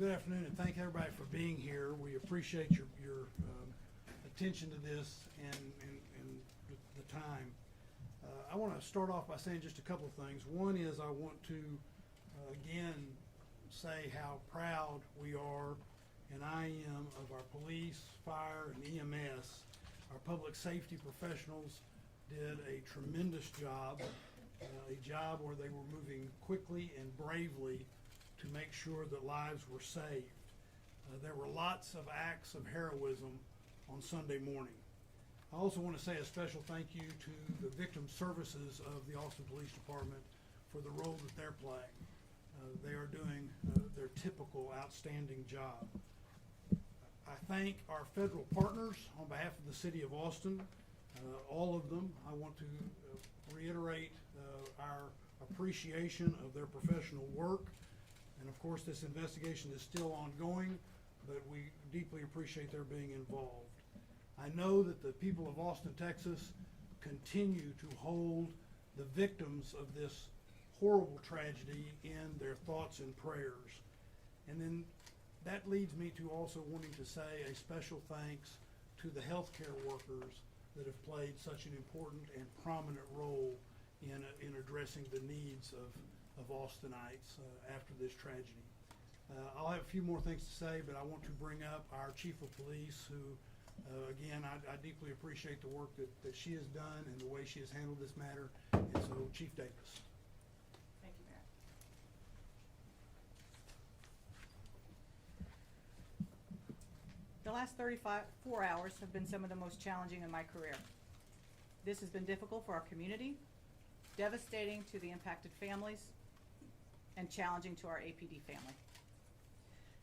good afternoon, and thank everybody for being here. We appreciate your attention to this and the time. I want to start off by saying just a couple of things. One is I want to again say how proud we are, and I am, of our police, fire, and EMS. Our public safety professionals did a tremendous job, a job where they were moving quickly and bravely to make sure that lives were saved. There were lots of acts of heroism on Sunday morning. I also want to say a special thank you to the victim services of the Austin Police Department for the role that they're playing. They are doing their typical outstanding job. I thank our federal partners on behalf of the City of Austin, all of them. I want to reiterate our appreciation of their professional work. And of course, this investigation is still ongoing, but we deeply appreciate their being involved. I know that the people of Austin, Texas continue to hold the victims of this horrible tragedy in their thoughts and prayers. And then that leads me to also wanting to say a special thanks to the healthcare workers that have played such an important and prominent role in addressing the needs of Austinites after this tragedy. I'll have a few more things to say, but I want to bring up our Chief of Police, who, again, I deeply appreciate the work that she has done and the way she has handled this matter. And so, Chief Davis. Thank you, Mayor. The last 4 hours have been some of the most challenging in my career. This has been difficult for our community, devastating to the impacted families, and challenging to our APD family.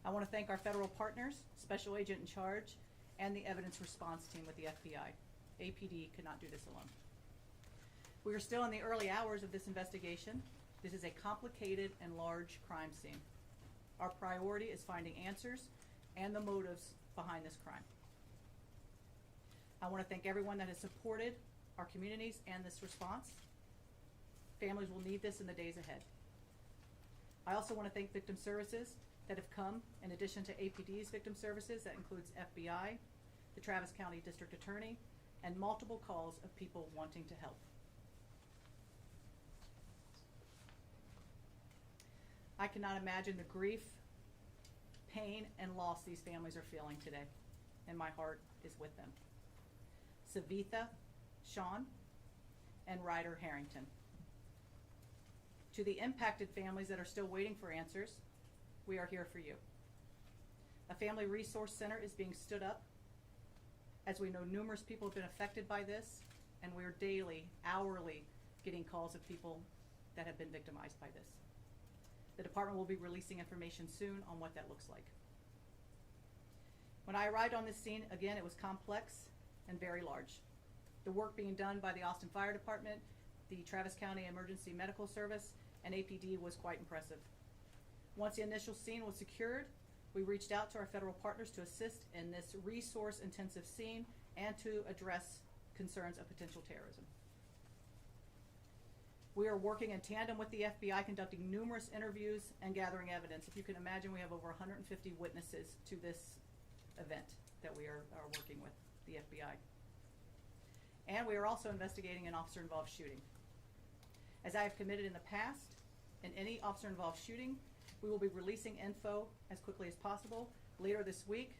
I want to thank our federal partners, Special Agent in Charge, and the evidence response team with the FBI. APD could not do this alone. We are still in the early hours of this investigation. This is a complicated and large crime scene. Our priority is finding answers and the motives behind this crime. I want to thank everyone that has supported our communities and this response. Families will need this in the days ahead. I also want to thank victim services that have come in addition to APD's victim services. That includes FBI, the Travis County District Attorney, and multiple calls of people wanting to help. I cannot imagine the grief, pain, and loss these families are feeling today, and my heart is with them. Savitha, Sean, and Ryder Harrington. To the impacted families that are still waiting for answers, we are here for you. A family resource center is being stood up, as we know numerous people have been affected by this, and we are daily, hourly, getting calls of people that have been victimized by this. The department will be releasing information soon on what that looks like. When I arrived on this scene, again, it was complex and very large. The work being done by the Austin Fire Department, the Travis County Emergency Medical Service, and APD was quite impressive. Once the initial scene was secured, we reached out to our federal partners to assist in this resource-intensive scene and to address concerns of potential terrorism. We are working in tandem with the FBI, conducting numerous interviews and gathering evidence. If you can imagine, we have over 150 witnesses to this event that we are working with the FBI. And we are also investigating an officer-involved shooting. As I have committed in the past, in any officer-involved shooting, we will be releasing info as quickly as possible. Later this week,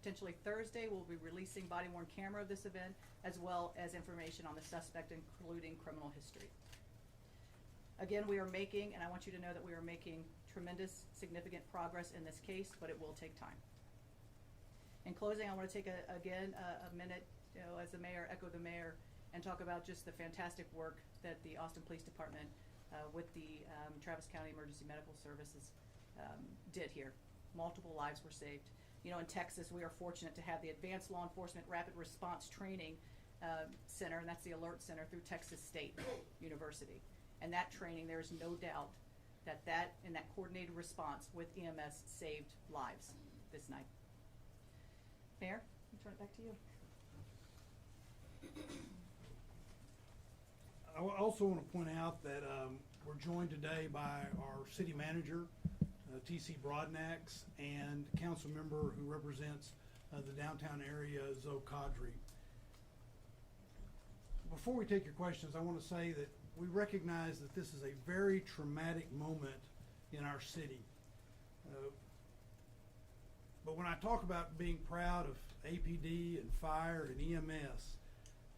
potentially Thursday, we'll be releasing body-worn camera of this event, as well as information on the suspect, including criminal history. Again, we are making, and I want you to know that we are making tremendous, significant progress in this case, but it will take time. In closing, I want to take a minute, as the mayor, echo the mayor, and talk about just the fantastic work that the Austin Police Department with the Travis County Emergency Medical Services did here. Multiple lives were saved. You know, in Texas, we are fortunate to have the Advanced Law Enforcement Rapid Response Training Center, and that's the Alert Center through Texas State University. And that training, there is no doubt that in that coordinated response with EMS saved lives this night. Mayor, I'll turn it back to you. I also want to point out that we're joined today by our city manager, T.C. Broadnax, and council member who represents the downtown area, Zoe Kadri. Before we take your questions, I want to say that we recognize that this is a very traumatic moment in our city. But when I talk about being proud of APD and fire and EMS,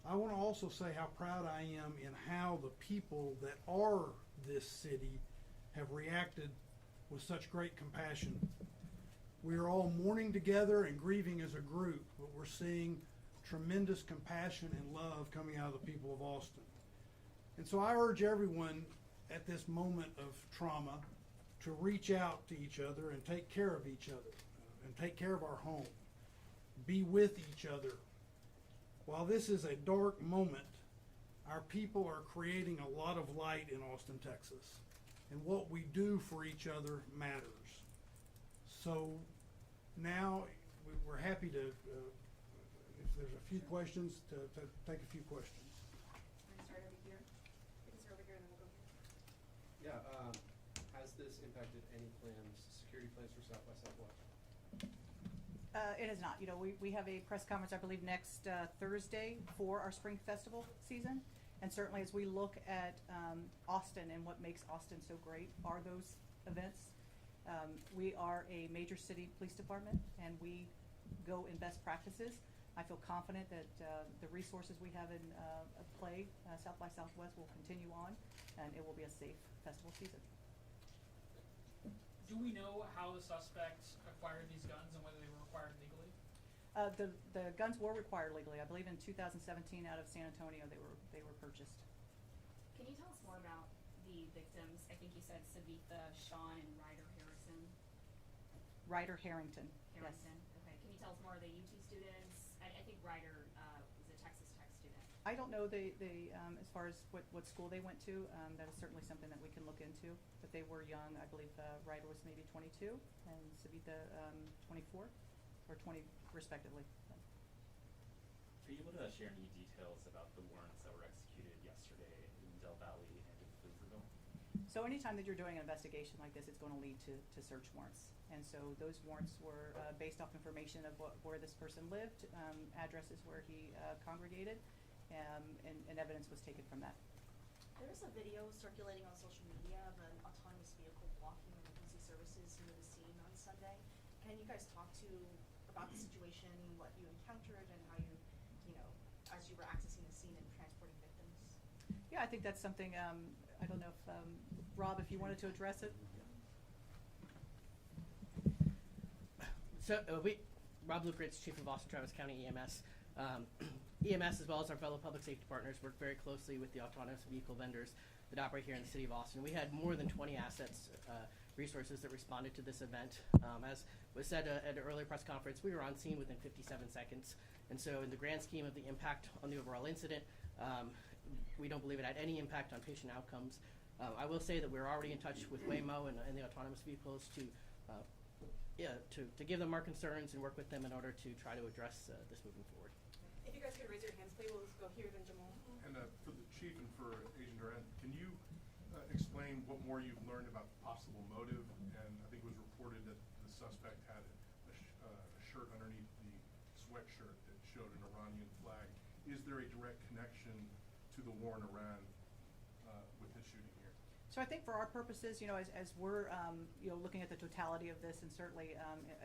I want to also say how proud I am in how the people that are this city have reacted with such great compassion. We are all mourning together and grieving as a group, but we're seeing tremendous compassion and love coming out of the people of Austin. And so I urge everyone at this moment of trauma to reach out to each other and take care of each other and take care of our home. Be with each other. While this is a dark moment, our people are creating a lot of light in Austin, Texas. And what we do for each other matters. So now we're happy to, if there's a few questions, to take a few questions. We're gonna start over here. We can start over here and then we'll go here. Yeah, has this impacted any security plans for South by Southwest? It has not. You know, we have a press conference, I believe, next Thursday for our spring festival season. And certainly as we look at Austin and what makes Austin so great are those events. We are a major city police department and we go in best practices. I feel confident that the resources we have in play, South by Southwest, will continue on and it will be a safe festival season. Do we know how the suspects acquired these guns and whether they were acquired legally? The guns were required legally. I believe in 2017 out of San Antonio they were purchased. Can you tell us more about the victims? I think you said Savitha, Sean, and Ryder Harrison. Ryder Harrington. Yes. Harrington. Okay. Can you tell us more? Are they UT students? I think Ryder was a Texas Tech student. I don't know as far as what school they went to. That is certainly something that we can look into. But they were young. I believe Ryder was maybe 22 and Savitha 24 or 20 respectively. Are you able to share any details about the warrants that were executed yesterday in Del Valle and in Pflugerville? So anytime that you're doing an investigation like this, it's going to lead to search warrants. And so those warrants were based off information of where this person lived, addresses where he congregated, and evidence was taken from that. There is a video circulating on social media of an autonomous vehicle blocking emergency services near the scene on Sunday. Can you guys talk about the situation, what you encountered, and how you as you were accessing the scene and transporting victims? Yeah, I think that's something, I don't know if, Rob, if you wanted to address it? So, Rob Lukritz, Chief of Austin Travis County EMS. EMS, as well as our fellow public safety partners, work very closely with the autonomous vehicle vendors that operate here in the city of Austin. We had more than 20 assets, resources that responded to this event. As was said at an earlier press conference, we were on scene within 57 seconds. And so in the grand scheme of the impact on the overall incident, we don't believe it had any impact on patient outcomes. I will say that we're already in touch with Waymo and the autonomous vehicles to give them our concerns and work with them in order to try to address this moving forward. If you guys could raise your hands, please. We'll go here, then Jamal. And for the chief and for Agent Durant, can you explain what more you've learned about the possible motive? And I think it was reported that the suspect had a shirt underneath the sweatshirt that showed an Iranian flag. Is there a direct connection to the war in Iran with this shooting here? So I think for our purposes, as we're, looking at the totality of this, and certainly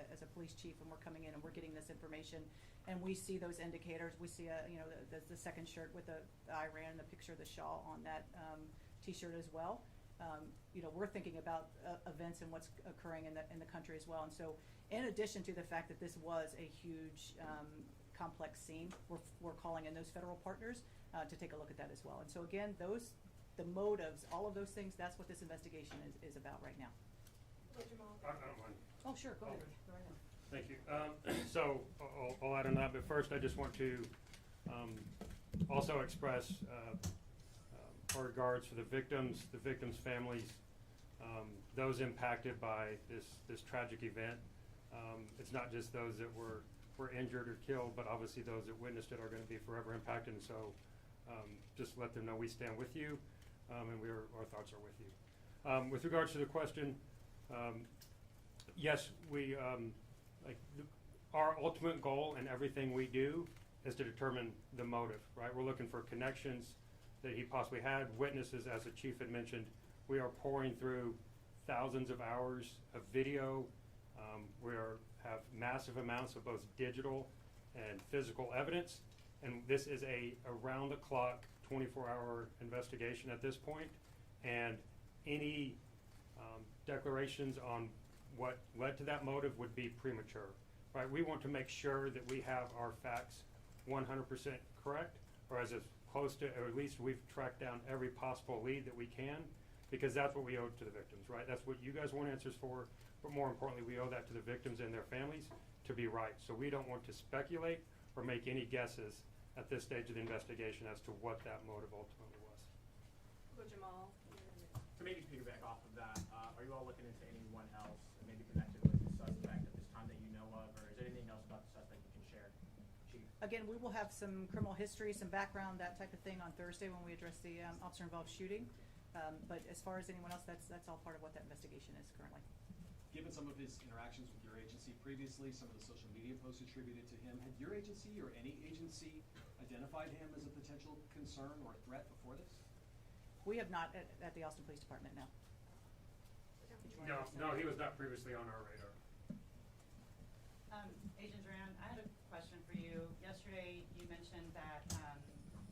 as a police chief, and we're coming in and we're getting this information, and we see those indicators, we see the second shirt with the Iran, the picture of the Shah on that T-shirt as well. We're thinking about events and what's occurring in the country as well. And so, in addition to the fact that this was a huge, complex scene, we're calling in those federal partners to take a look at that as well. And so again, the motives, all of those things, that's what this investigation is about right now. Go, Jamal. I don't mind. Oh, sure, go ahead. Okay. Go right ahead. Thank you. So I'll add on that, but first I just want to also express our regards for the victims' families, those impacted by this tragic event. It's not just those that were injured or killed, but obviously those that witnessed it are going to be forever impacted. And so just let them know we stand with you, and our thoughts are with you. With regards to the question, Yes, we, our ultimate goal in everything we do is to determine the motive, right? We're looking for connections that he possibly had, witnesses, as the chief had mentioned. We are pouring through thousands of hours of video. Have massive amounts of both digital and physical evidence, and this is a around-the-clock, 24-hour investigation at this point, and any declarations on what led to that motive would be premature, right? We want to make sure that we have our facts 100% correct, or as close to, or at least we've tracked down every possible lead that we can, because that's what we owe to the victims, right? That's what you guys want answers for, but more importantly, we owe that to the victims and their families to be right. So we don't want to speculate or make any guesses at this stage of the investigation as to what that motive ultimately was. Go Jamal. To maybe piggyback off of that, are you all looking into anyone else and maybe connected with the suspect at this time that you know of, or is there anything else about the suspect you can share, Chief? Again, we will have some criminal history, some background, that type of thing on Thursday when we address the officer-involved shooting. But as far as anyone else, that's all part of what that investigation is currently. Given some of his interactions with your agency previously, some of the social media posts attributed to him, had your agency or any agency identified him as a potential concern or a threat before this? We have not at the Austin Police Department, no. No, he was not previously on our radar. Agent Duran, I had a question for you. Yesterday, you mentioned that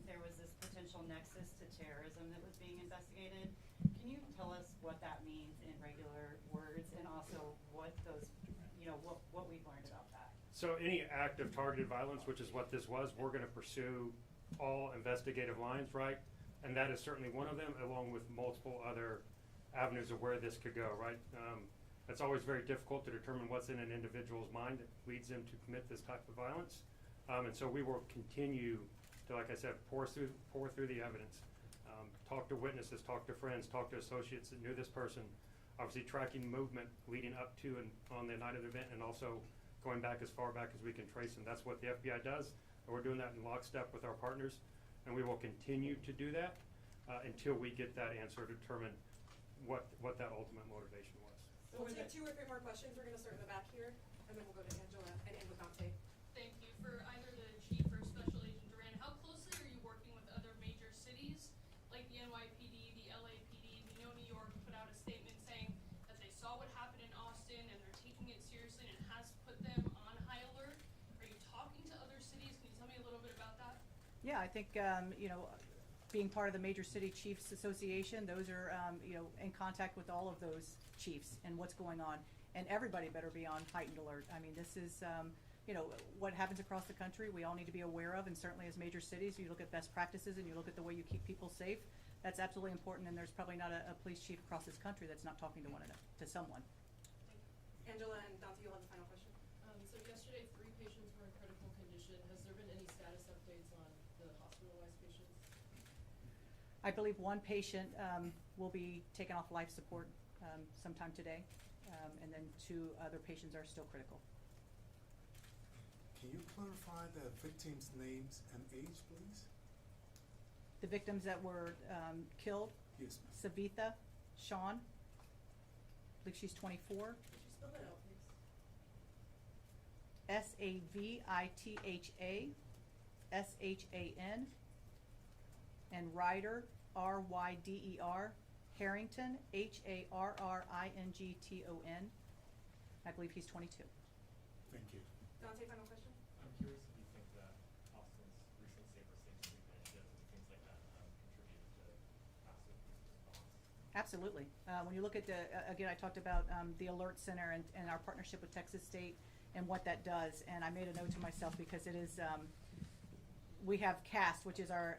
there was this potential nexus to terrorism that was being investigated. Can you tell us what that means in regular words, and also what those, what we've learned about that? So any act of targeted violence, which is what this was, we're going to pursue all investigative lines, right? And that is certainly one of them, along with multiple other avenues of where this could go, right? It's always very difficult to determine what's in an individual's mind that leads them to commit this type of violence. And so we will continue to, like I said, pour through the evidence, talk to witnesses, talk to friends, talk to associates that knew this person, obviously tracking movement leading up to and on the night of the event, and also going back as far back as we can trace them. That's what the FBI does, and we're doing that in lockstep with our partners, and we will continue to do that until we get that answer to determine what that ultimate motivation was. So we'll take 2 or 3 more questions. We're going to start in the back here, and then we'll go to Angela and end with Dante. Thank you. For either the chief or Special Agent Duran, how closely are you working with other major cities like the NYPD, the LAPD? We know New York put out a statement saying that they saw what happened in Austin and they're taking it seriously and it has put them on high alert. Are you talking to other cities? Can you tell me a little bit about that? Yeah, I think, being part of the Major City Chiefs Association, those are, in contact with all of those chiefs and what's going on. And everybody better be on heightened alert. I mean, this is, what happens across the country, we all need to be aware of, and certainly as major cities, you look at best practices and you look at the way you keep people safe. That's absolutely important, and there's probably not a police chief across this country that's not talking to someone. Angela and Dante, you'll have the final question. So yesterday, 3 patients were in critical condition. Has there been any status updates on the hospitalized patients? I believe 1 patient will be taken off life support sometime today, and then 2 other patients are still critical. Can you clarify the victims' names and age, please? The victims that were killed? Yes, ma'am. Savitha Sean, I believe she's 24. Could you spell that out, please? Savitha Shan, and Ryder, Ryder, Harrington, Harrington. I believe he's 22. Thank you. Dante, final question? I'm curious if you think that Austin's recent Safer State Street initiative and things like that contributed to faster police response. Absolutely. When you look at again, I talked about the Alert Center and our partnership with Texas State and what that does. And I made a note to myself because it is, we have CAST, which is our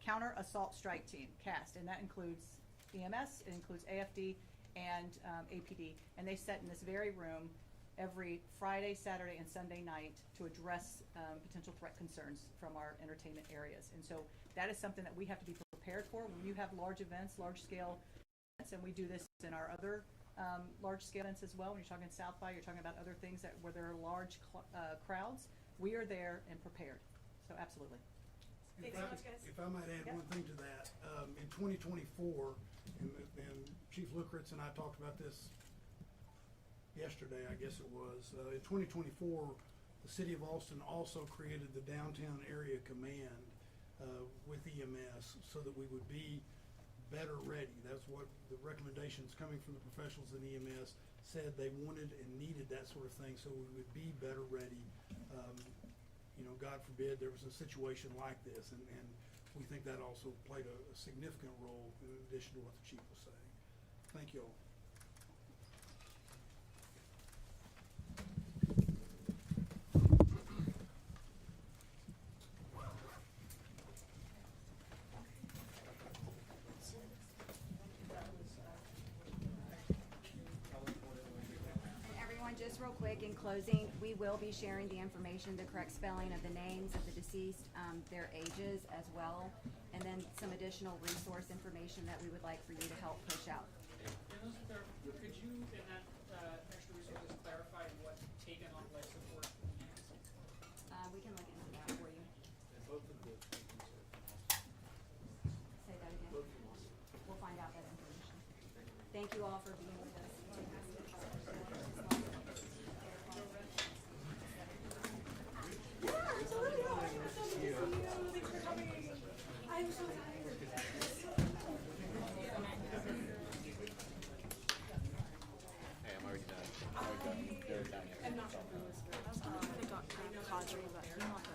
Counter Assault Strike Team, CAST, and that includes EMS, it includes AFD, and APD. And they sit in this very room every Friday, Saturday, and Sunday night to address potential threat concerns from our entertainment areas. And so that is something that we have to be prepared for when you have large events, large-scale events, and we do this in our other large-scale events as well. When you're talking South by, you're talking about other things where there are large crowds. We are there and prepared. So absolutely. Thanks so much, guys. If I might add one thing to that, in 2024, and Chief Lukeritz and I talked about this yesterday, I guess it was. In 2024, the city of Austin also created the Downtown Area Command with EMS so that we would be better ready. That's what the recommendations coming from the professionals in EMS said they wanted and needed, that sort of thing, so we would be better ready. You know, God forbid there was a situation like this, and we think that also played a significant role in addition to what the chief was saying. Thank you all. Everyone, just real quick, in closing, we will be sharing the information, the correct spelling of the names of the deceased, their ages as well, and then some additional resource information that we would like for you to help push out. Could you, in that extra resources, clarify what taken on life support means? We can look into that for you. Say that again. We'll find out that information. Thank you all for being with us. I'm so tired. Hey, I'm already done. They're done. I'm not sure. I got Cadre, but not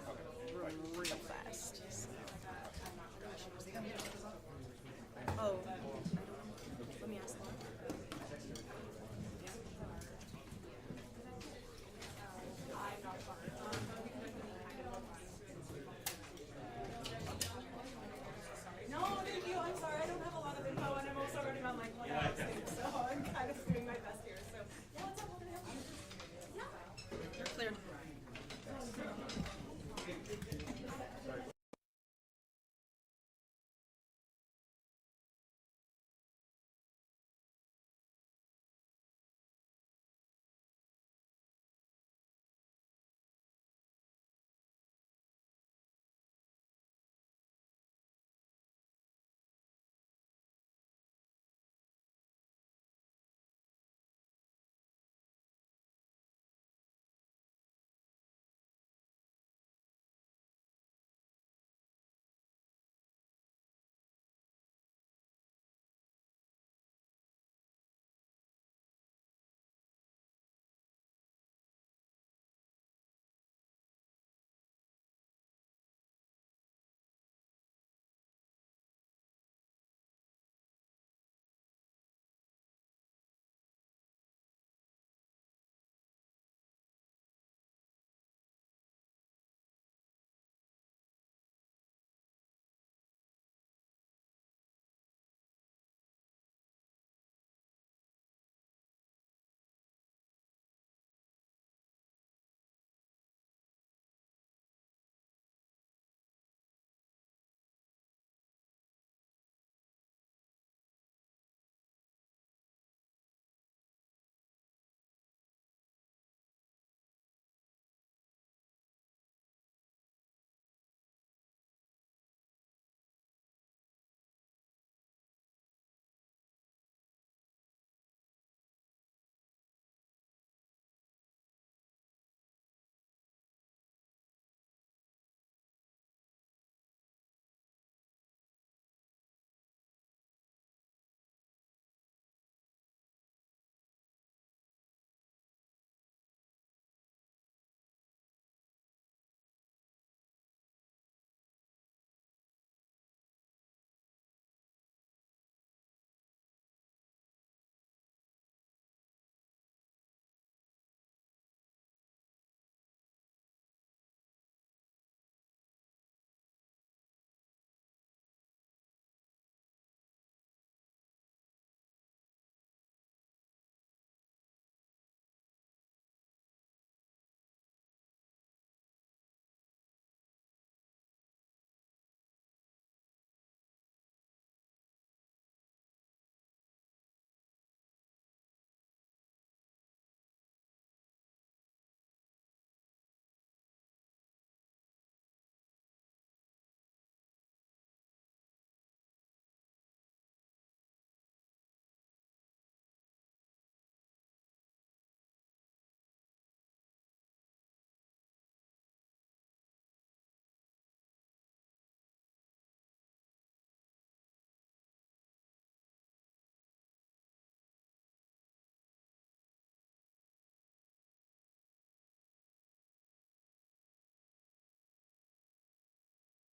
real fast. Oh, I don't know. Let me ask them. No, thank you. I'm sorry. I don't have a lot of info, and I'm also running on like 1 hour sleep, so I'm kind of doing my best here. So, yeah, what's up? What can I help you? Yeah. You're cleared.